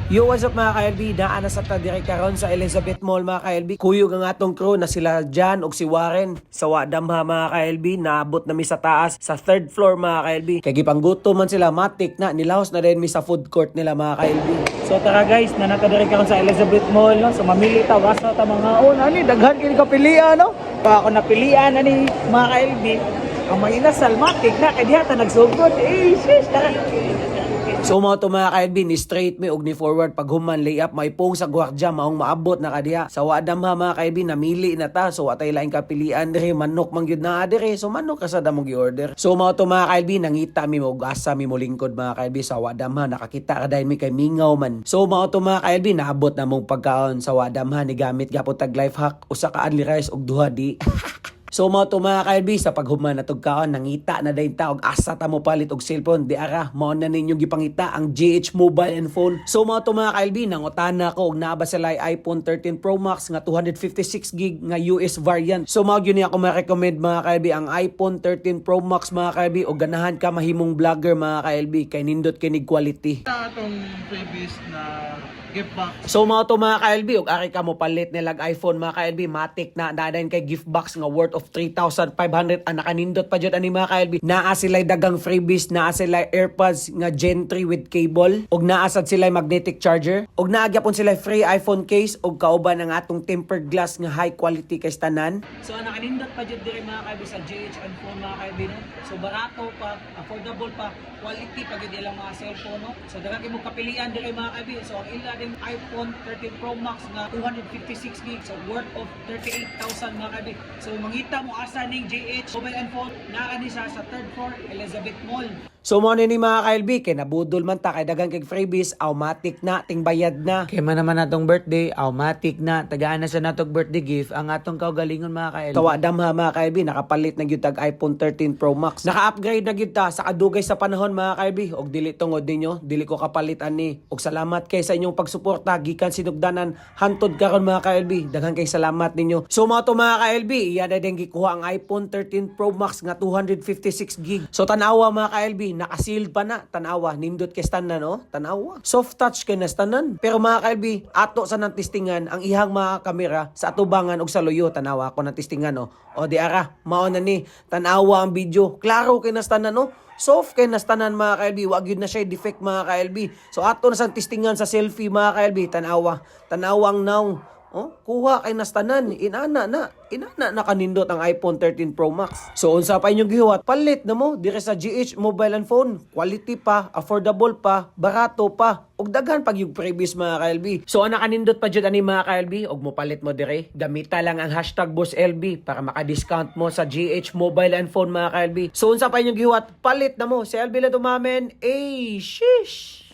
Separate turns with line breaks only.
Yo, what's up mga ka-LB? Daan na sa tadiri karon sa Elizabeth Mall mga ka-LB. Kuyog ang atong crew na sila Jan ug si Warren. Sa Wadamha mga ka-LB, naabot na mi sa taas sa third floor mga ka-LB. Kay gipangguto man sila, matik na nilahos na din mi sa food court nila mga ka-LB.
So tara guys, nanatadiri karon sa Elizabeth Mall, no? So mamili ta wasa ta mga ani daghan kini kapilian, no? Pa ako napilian ani mga ka-LB. Ang may inasal matik na kay diha ta nagsugod. Shish, tara.
So mga to mga ka-LB, ni straight me og ni forward pag human layup maipong sa gwardiya maong maabot na kadiha. Sa Wadamha mga ka-LB, namili na ta. So watay laing kapilian dire, manok man gyud na dire. So manok kasad among gi-order. So mga to mga ka-LB, nangita mi og asa mi mo lingkod mga ka-LB sa Wadamha, nakakita ka dahil mi kay mingaw man. So mga to mga ka-LB, naabot na mong pagkaon sa Wadamha ni gamit gyapon tag life hack, usa ka adli rice og duha di. So mga to mga ka-LB, sa paghuman na tugkaon, nangita na dayon ta og asa ta mo palit og cellphone. Di ara, mao na ninyo gipangita ang GH mobile and phone. So mga to mga ka-LB, nangutana ko og naa ba sila iPhone 13 Pro Max nga 256GB nga US variant. So mao gyud ni ako ma-recommend mga ka-LB ang iPhone 13 Pro Max mga ka-LB og ganahan ka mahimong vlogger mga ka-LB kay nindot kinig quality.
Atong previous na gift box.
So mga to mga ka-LB, og ari ka mo palit nilag iPhone mga ka-LB, matik na dadayon kay gift box nga worth of 3,500 ang nakanindot pa jud ani mga ka-LB. Naa sila dagang freebies, naa sila AirPods nga Gen 3 with cable, og naasad sila magnetic charger, og naagyapon sila free iPhone case og kauban ang atong tempered glass nga high quality kay tanan.
So nakanindot pa jud diri mga ka-LB sa GH and phone mga ka-LB, no? So barato pa, affordable pa, quality pa gid ilang mga cellphone, no? So daghan kay mo kapilian diri mga ka-LB. So ang ila din iPhone 13 Pro Max nga 256GB, so worth of 38,000 mga ka-LB. So mangita mo asa ning GH mobile and phone naa ni sa third floor Elizabeth Mall.
So mo ni mga ka-LB, kay nabudol man ta kay dagang kay freebies, automatic na ting bayad na. Kay man naman natong birthday, automatic na tagaan na sa natong birthday gift ang atong kaugalingon mga ka-LB. Tawa damha mga ka-LB, nakapalit na gyud tag iPhone 13 Pro Max. Naka-upgrade na gyud ta sa kadugay sa panahon mga ka-LB, og dili tungod ninyo, dili ko kapalit ani. Og salamat kay sa inyong pagsuporta gikan sinugdanan hantud karon mga ka-LB. Daghang kay salamat ninyo. So mga to mga ka-LB, iya na din gikuha ang iPhone 13 Pro Max nga 256GB. So tanawa mga ka-LB, naka-sealed pa na, tanawa, nindot kay tanan, no? Tanawa. Soft touch kay nas tanan. Pero mga ka-LB, ato sa nang testingan ang ihang mga kamera sa atubangan og sa luyo, tanawa ko nang testingan, no? O di ara, mao na ni, tanawa ang video. Klaro kay nas tanan, no? Soft kay nas tanan mga ka-LB, wag yun na siya defect mga ka-LB. So ato na sa testingan sa selfie mga ka-LB, tanawa, tanawang now. Oh, kuha kay nastanan, inana na kanindot ang iPhone 13 Pro Max. So unsa pa inyong gihuwat, palit na mo dire sa GH mobile and phone, quality pa, affordable pa, barato pa, ug daghan pag yung previous mga ka-LB. So ana kanindot pa jud ani mga ka-LB, og mo palit mo dire, gamita lang ang #BossLB para maka-discount mo sa GH mobile and phone mga ka-LB. So unsa pa inyong gihuwat, palit na mo sa LB la dumamen. Shish.